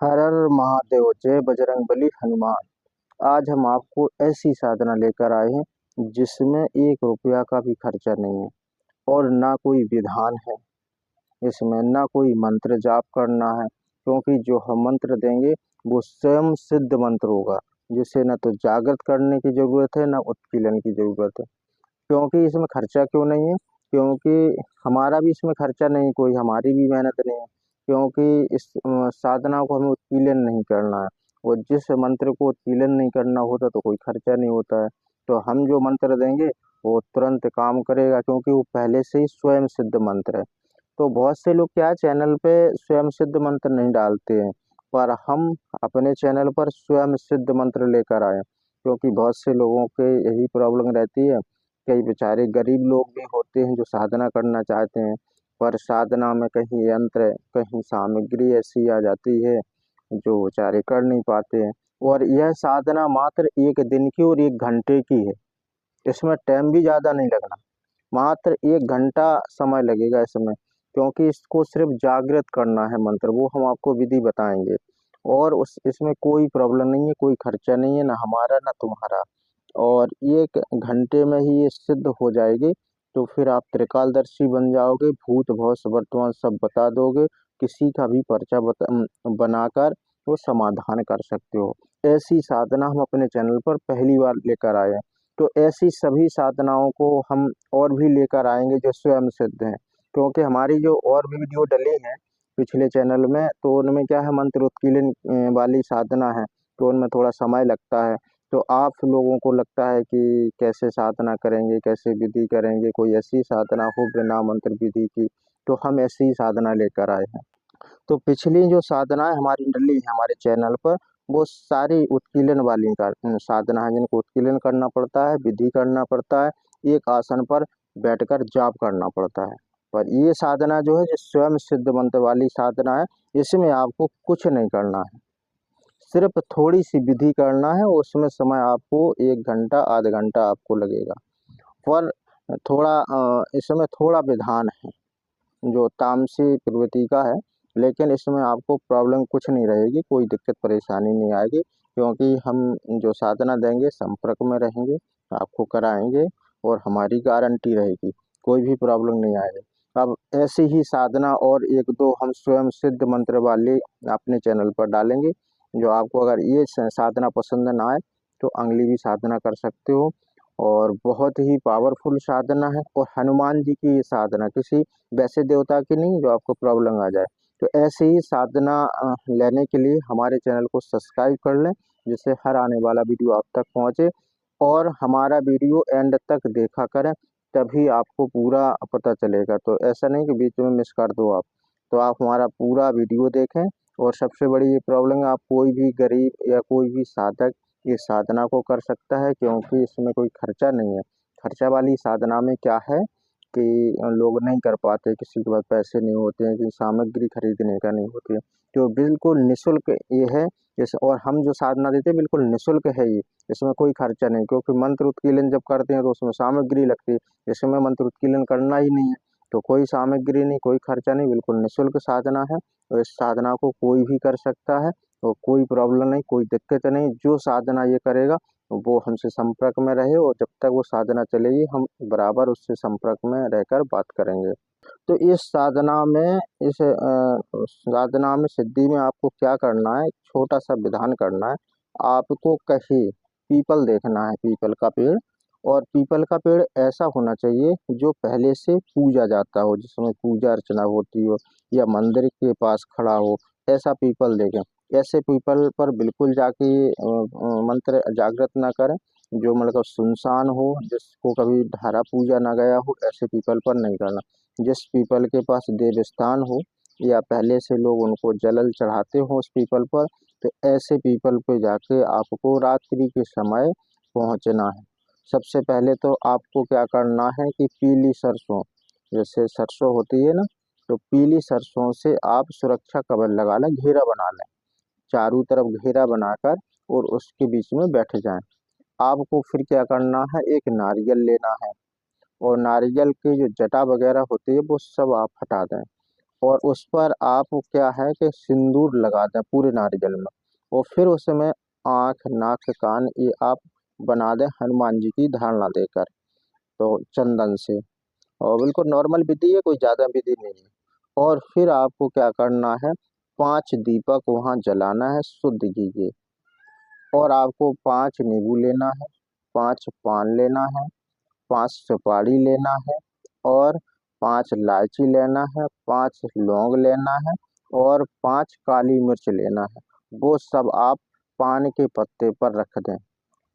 हर हर महादेव, जय बजरंगबली हनुमान। आज हम आपको ऐसी साधना लेकर आए हैं जिसमें 1 रुपया का भी खर्चा नहीं है और ना कोई विधान है। इसमें ना कोई मंत्र जाप करना है, क्योंकि जो हम मंत्र देंगे वो स्वयं सिद्ध मंत्र होगा, जिसे न तो जागृत करने की जरूरत है, ना उत्कीलन की जरूरत है। क्योंकि इसमें खर्चा क्यों नहीं है? क्योंकि हमारा भी इसमें खर्चा नहीं, कोई हमारी भी मेहनत नहीं है। क्योंकि इस साधना को हमें उत्कीलन नहीं करना है, और जिस मंत्र को उत्कीलन नहीं करना होता तो कोई खर्चा नहीं होता है। तो हम जो मंत्र देंगे वो तुरंत काम करेगा, क्योंकि वो पहले से ही स्वयं सिद्ध मंत्र है। तो बहुत से लोग क्या चैनल पे स्वयं सिद्ध मंत्र नहीं डालते हैं, पर हम अपने चैनल पर स्वयं सिद्ध मंत्र लेकर आए हैं। क्योंकि बहुत से लोगों के यही प्रॉब्लम रहती है। कई बेचारे गरीब लोग भी होते हैं जो साधना करना चाहते हैं, पर साधना में कहीं यंत्र, कहीं सामग्री ऐसी आ जाती है जो बेचारे कर नहीं पाते हैं। और यह साधना मात्र 1 दिन की और 1 घंटे की है। इसमें टाइम भी ज़्यादा नहीं लगना, मात्र 1 घंटा समय लगेगा इसमें। क्योंकि इसको सिर्फ जागृत करना है मंत्र, वो हम आपको विधि बताएंगे। और उस इसमें कोई प्रॉब्लम नहीं है, कोई खर्चा नहीं है, ना हमारा ना तुम्हारा। और 1 घंटे में ही ये सिद्ध हो जाएगी। तो फिर आप त्रिकालदर्शी बन जाओगे, भूत भविष्य वर्तमान सब बता दोगे। किसी का भी पर्चा बनाकर वो समाधान कर सकते हो। ऐसी साधना हम अपने चैनल पर पहली बार लेकर आए हैं। तो ऐसी सभी साधनाओं को हम और भी लेकर आएंगे जो स्वयं सिद्ध हैं। क्योंकि हमारी जो और भी वीडियो डली हैं पिछले चैनल में, तो उनमें क्या है, मंत्र उत्कीर्णन वाली साधना है, तो उनमें थोड़ा समय लगता है। तो आप लोगों को लगता है कि कैसे साधना करेंगे, कैसे विधि करेंगे, कोई ऐसी साधना हो बिना मंत्र विधि की, तो हम ऐसी ही साधना लेकर आए हैं। तो पिछली जो साधनाएं हमारी डली है हमारे चैनल पर, वो सारी उत्कीर्णन वाली साधना है, जिनको उत्कीर्णन करना पड़ता है, विधि करना पड़ता है, एक आसन पर बैठकर जाप करना पड़ता है। पर ये साधना जो है, जो स्वयं सिद्ध मंत्र वाली साधना है, इसमें आपको कुछ नहीं करना है, सिर्फ थोड़ी सी विधि करना है। उसमें समय आपको 1 घंटा आधा घंटा आपको लगेगा। पर थोड़ा इसमें थोड़ा विधान है जो तामसी प्रवृत्ति का है। लेकिन इसमें आपको प्रॉब्लम कुछ नहीं रहेगी, कोई दिक्कत परेशानी नहीं आएगी। क्योंकि हम जो साधना देंगे संपर्क में रहेंगे, आपको कराएंगे, और हमारी गारंटी रहेगी, कोई भी प्रॉब्लम नहीं आएगी। अब ऐसी ही साधना और 1-2 हम स्वयं सिद्ध मंत्र वाले अपने चैनल पर डालेंगे। जो आपको अगर ये साधना पसंद ना आए तो अगली भी साधना कर सकते हो। और बहुत ही पावरफुल साधना है, और हनुमान जी की ये साधना, किसी वैसे देवता की नहीं जो आपको प्रॉब्लम आ जाए। तो ऐसे ही साधना लेने के लिए हमारे चैनल को सब्सक्राइब कर लें, जिससे हर आने वाला वीडियो आप तक पहुंचे। और हमारा वीडियो एंड तक देखा करें, तभी आपको पूरा पता चलेगा। तो ऐसा नहीं कि बीच में मिस कर दो आप। तो आप हमारा पूरा वीडियो देखें। और सबसे बड़ी ये प्रॉब्लम है, आप कोई भी गरीब या कोई भी साधक इस साधना को कर सकता है, क्योंकि इसमें कोई खर्चा नहीं है। खर्चा वाली साधना में क्या है कि लोग नहीं कर पाते, किसी के पास पैसे नहीं होते हैं, कि सामग्री खरीदने का नहीं होती है। तो बिल्कुल निःशुल्क ये है। जैसे और हम जो साधना देते हैं बिल्कुल निःशुल्क है ये, इसमें कोई खर्चा नहीं। क्योंकि मंत्र उत्कीर्णन जब करते हैं तो उसमें सामग्री लगती है, इसमें मंत्र उत्कीर्णन करना ही नहीं है, तो कोई सामग्री नहीं, कोई खर्चा नहीं, बिल्कुल निःशुल्क साधना है। और इस साधना को कोई भी कर सकता है, तो कोई प्रॉब्लम नहीं, कोई दिक्कत नहीं। जो साधना ये करेगा वो हमसे संपर्क में रहे, और जब तक वो साधना चलेगी हम बराबर उससे संपर्क में रहकर बात करेंगे। तो इस साधना में सिद्धि में आपको क्या करना है, छोटा सा विधान करना है। आपको कहीं पीपल देखना है, पीपल का पेड़। और पीपल का पेड़ ऐसा होना चाहिए जो पहले से पूजा जाता हो, जिसमें पूजा अर्चना होती हो, या मंदिर के पास खड़ा हो, ऐसा पीपल देखें। ऐसे पीपल पर बिल्कुल जाके मंत्र जागृत ना करें। जो मतलब सुनसान हो, जिसको कभी धारा पूजा ना गया हो, ऐसे पीपल पर नहीं करना। जिस पीपल के पास देव स्थान हो, या पहले से लोग उनको जलल चढ़ाते हो उस पीपल पर, तो ऐसे पीपल पे जाके आपको रात्रि के समय पहुंचना है। सबसे पहले तो आपको क्या करना है कि पीली सरसों, जैसे सरसों होती है ना, तो पीली सरसों से आप सुरक्षा कवच लगा लें, घेरा बना लें, चारों तरफ घेरा बनाकर, और उसके बीच में बैठ जाएं। आपको फिर क्या करना है, एक नारियल लेना है, और नारियल की जो जटा वगैरह होती है वो सब आप हटा दें। और उस पर आप क्या है कि सिंदूर लगा दें पूरे नारियल में, और फिर उसमें आँख, नाक, कान ये आप बना दें हनुमान जी की धारणा देकर, तो चंदन से। और बिल्कुल नॉर्मल विधि है, कोई ज़्यादा विधि नहीं है। और फिर आपको क्या करना है, 5 दीपक वहाँ जलाना है शुद्ध घी के। और आपको 5 नींबू लेना है, 5 पान लेना है, 5 सुपारी लेना है, और 5 इलायची लेना है, 5 लौंग लेना है, और 5 काली मिर्च लेना है। वो सब आप पान के पत्ते पर रख दें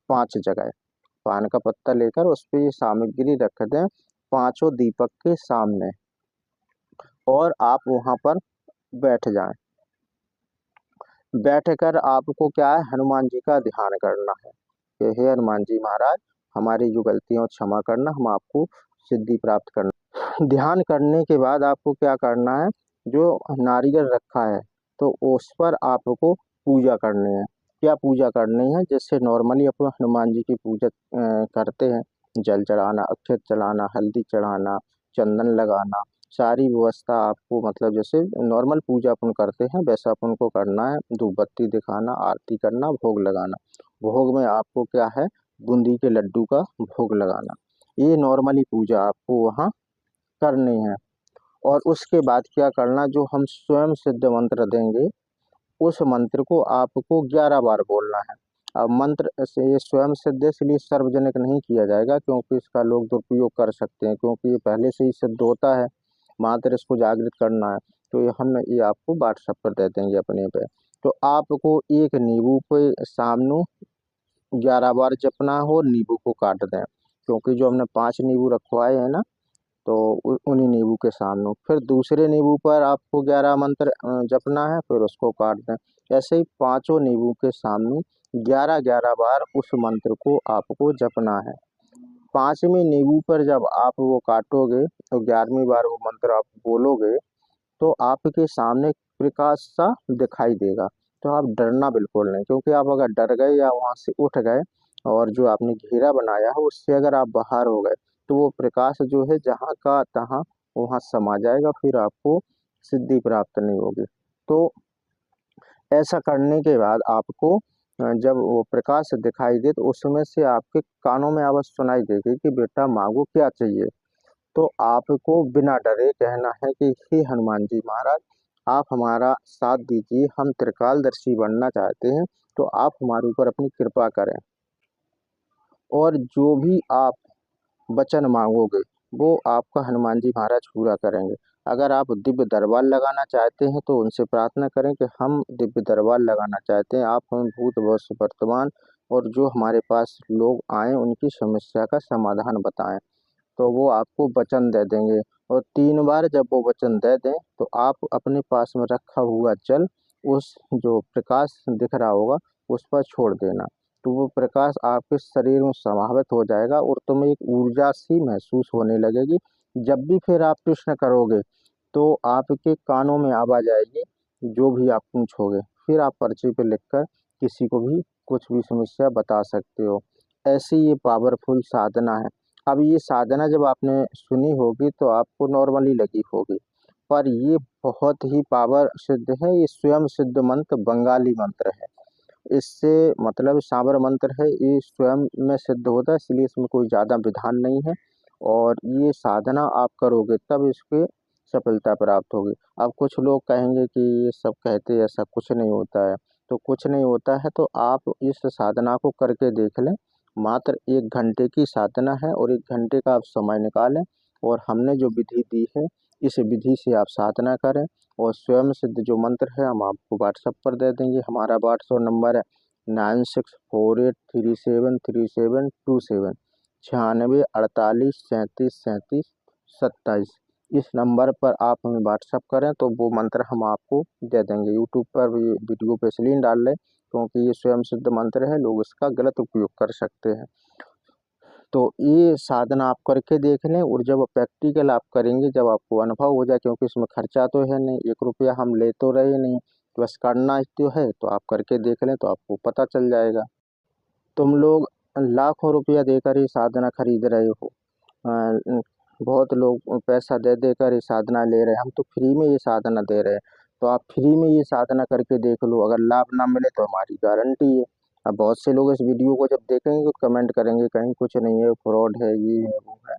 5 जगह। पान का पत्ता लेकर उस पे ये सामग्री रख दें पांचों दीपक के सामने, और आप वहां पर बैठ जाएं। बैठकर आपको क्या है, हनुमान जी का ध्यान करना है कि हे हनुमान जी महाराज, हमारी जो गलतियों को क्षमा करना, हम आपको सिद्धि प्राप्त करना। ध्यान करने के बाद आपको क्या करना है, जो नारियल रखा है तो उस पर आपको पूजा करनी है। क्या पूजा करनी है, जैसे नॉर्मली अपन हनुमान जी की पूजा करते हैं, जल चढ़ाना, अक्षत चढ़ाना, हल्दी चढ़ाना, चंदन लगाना, सारी व्यवस्था आपको मतलब जैसे नॉर्मल पूजा अपन करते हैं वैसा अपन को करना है। धूप बत्ती दिखाना, आरती करना, भोग लगाना। भोग में आपको क्या है, बूंदी के लड्डू का भोग लगाना। ये नॉर्मली पूजा आपको वहाँ करनी है। और उसके बाद क्या करना, जो हम स्वयं सिद्ध मंत्र देंगे उस मंत्र को आपको 11 बार बोलना है। अब मंत्र से ये स्वयं सिद्ध है, इसलिए सार्वजनिक नहीं किया जाएगा क्योंकि इसका लोग दुरुपयोग कर सकते हैं, क्योंकि ये पहले से ही सिद्ध होता है, मात्र इसको जागृत करना है। तो ये आपको व्हाट्सएप पर दे देंगे अपने पे। तो आपको एक नींबू के सामने 11 बार जपना हो, नींबू को काट दें, क्योंकि जो हमने 5 नींबू रखवाए हैं ना, तो उन्हीं नींबू के सामने फिर दूसरे नींबू पर आपको 11 मंत्र जपना है, फिर उसको काट दें। ऐसे ही पांचों नींबू के सामने 11-11 बार उस मंत्र को आपको जपना है। 5वें नींबू पर जब आप वो काटोगे तो 11वीं बार वो मंत्र आप बोलोगे, तो आपके सामने प्रकाश सा दिखाई देगा। तो आप डरना बिल्कुल नहीं, क्योंकि आप अगर डर गए या वहां से उठ गए और जो आपने घेरा बनाया है उससे अगर आप बाहर हो गए, तो वो प्रकाश जो है जहाँ का तहाँ वहां समा जाएगा, फिर आपको सिद्धि प्राप्त नहीं होगी। तो ऐसा करने के बाद आपको जब वो प्रकाश दिखाई दे तो उसमें से आपके कानों में आवाज सुनाई देगी कि बेटा मांगो क्या चाहिए। तो आपको बिना डरे कहना है कि हे हनुमान जी महाराज, आप हमारा साथ दीजिए, हम त्रिकालदर्शी बनना चाहते हैं, तो आप हमारे ऊपर अपनी कृपा करें। और जो भी आप वचन मांगोगे वो आपका हनुमान जी महाराज पूरा करेंगे। अगर आप दिव्य दरबार लगाना चाहते हैं तो उनसे प्रार्थना करें कि हम दिव्य दरबार लगाना चाहते हैं, आप हमें भूत भविष्य वर्तमान और जो हमारे पास लोग आए उनकी समस्या का समाधान बताएं, तो वो आपको वचन दे देंगे। और 3 बार जब वो वचन दे दें तो आप अपने पास में रखा हुआ जल उस जो प्रकाश दिख रहा होगा उस पर छोड़ देना, तो वो प्रकाश आपके शरीर में समावित हो जाएगा और तुम्हें एक ऊर्जा सी महसूस होने लगेगी। जब भी फिर आप प्रश्न करोगे तो आपके कानों में आवाज आएगी, जो भी आप पूछोगे फिर आप पर्ची पे लिखकर किसी को भी कुछ भी समस्या बता सकते हो। ऐसी ये पावरफुल साधना है। अब ये साधना जब आपने सुनी होगी तो आपको नॉर्मली लगी होगी, पर ये बहुत ही पावर सिद्ध है। ये स्वयं सिद्ध मंत्र बंगाली मंत्र है। इससे मतलब साबर मंत्र है, ये स्वयं में सिद्ध होता है, इसलिए इसमें कोई ज़्यादा विधान नहीं है। और ये साधना आप करोगे तब इसकी सफलता प्राप्त होगी। अब कुछ लोग कहेंगे कि ये सब कहते हैं ऐसा कुछ नहीं होता है, तो कुछ नहीं होता है तो आप इस साधना को करके देख लें। मात्र 1 घंटे की साधना है और 1 घंटे का आप समय निकालें, और हमने जो विधि दी है इस विधि से आप साधना करें। और स्वयं सिद्ध जो मंत्र है हम आपको व्हाट्सएप पर दे देंगे। हमारा व्हाट्सएप नंबर है 9648373727, 9648373727। इस नंबर पर आप हमें व्हाट्सएप करें तो वो मंत्र हम आपको दे देंगे। यूट्यूब पर भी वीडियो पे इसलिए नहीं डाल रहे क्योंकि ये स्वयं सिद्ध मंत्र है, लोग इसका गलत उपयोग कर सकते हैं। तो ये साधना आप करके देख लें, और जब प्रैक्टिकल आप करेंगे, जब आपको अनुभव हो जाए, क्योंकि इसमें खर्चा तो है नहीं, 1 रुपया हम ले तो रहे नहीं, बस करना तो है, तो आप करके देख लें तो आपको पता चल जाएगा। तुम लोग लाखों रुपया देकर ये साधना खरीद रहे हो, बहुत लोग पैसा दे देकर ये साधना ले रहे हैं, हम तो फ्री में ये साधना दे रहे हैं। तो आप फ्री में ये साधना करके देख लो, अगर लाभ ना मिले तो हमारी गारंटी है। अब बहुत से लोग इस वीडियो को जब देखेंगे तो कमेंट करेंगे कहीं कुछ नहीं है, फ्रॉड है, ये है वो है।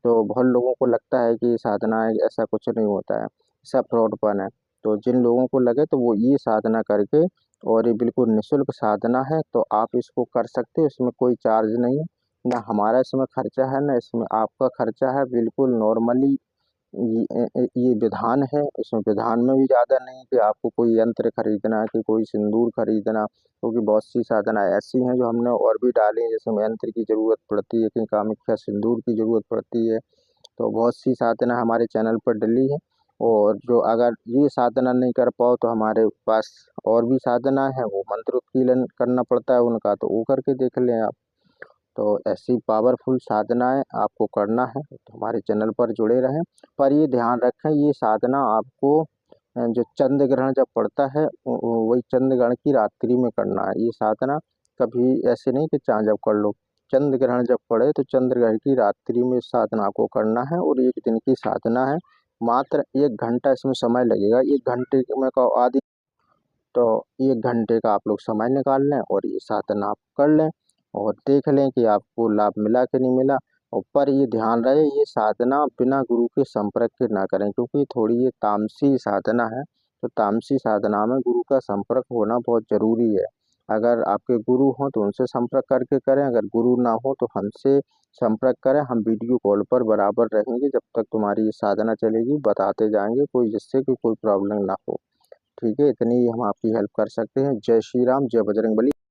तो बहुत लोगों को लगता है कि ये साधना है, ऐसा कुछ नहीं होता है, सब फ्रॉडपन है। तो जिन लोगों को लगे तो वो ये साधना करके, और ये बिल्कुल निःशुल्क साधना है, तो आप इसको कर सकते हो, इसमें कोई चार्ज नहीं है, ना हमारा इसमें खर्चा है ना इसमें आपका खर्चा है, बिल्कुल नॉर्मली ये विधान है। इसमें विधान में भी ज़्यादा नहीं कि आपको कोई यंत्र खरीदना है कि कोई सिंदूर खरीदना, क्योंकि बहुत सी साधना ऐसी हैं जो हमने और भी डाली हैं, जिसमें यंत्र की ज़रूरत पड़ती है, कहीं कामाख्या सिंदूर की ज़रूरत पड़ती है। तो बहुत सी साधना हमारे चैनल पर डली है, और जो अगर ये साधना नहीं कर पाओ तो हमारे पास और भी साधना है, वो मंत्र उत्कीर्तन करना पड़ता है उनका, तो वो करके देख लें आप। तो ऐसी पावरफुल साधनाएं आपको करना है तो हमारे चैनल पर जुड़े रहें। पर ये ध्यान रखें, ये साधना आपको जो चंद्र ग्रहण जब पड़ता है वही चंद्र ग्रहण की रात्रि में करना है ये साधना। कभी ऐसे नहीं कि चाहे जब कर लो, चंद्र ग्रहण जब पड़े तो चंद्र ग्रहण की रात्रि में इस साधना को करना है, और 1 दिन की साधना है। मात्र 1 घंटा इसमें समय लगेगा, 1 घंटे में का आदि, तो 1 घंटे का आप लोग समय निकाल लें और ये साधना आप कर लें, और देख लें कि आपको लाभ मिला कि नहीं मिला। और पर ये ध्यान रहे, ये साधना बिना गुरु के संपर्क के ना करें, क्योंकि थोड़ी ये तामसी साधना है। तो तामसी साधना में गुरु का संपर्क होना बहुत जरूरी है। अगर आपके गुरु हों तो उनसे संपर्क करके करें, अगर गुरु ना हो तो हमसे संपर्क करें, हम वीडियो कॉल पर बराबर रहेंगे जब तक तुम्हारी ये साधना चलेगी, बताते जाएंगे, कोई जिससे कि कोई प्रॉब्लम ना हो। ठीक है, इतनी ही हम आपकी हेल्प कर सकते हैं। जय श्री राम, जय बजरंगबली।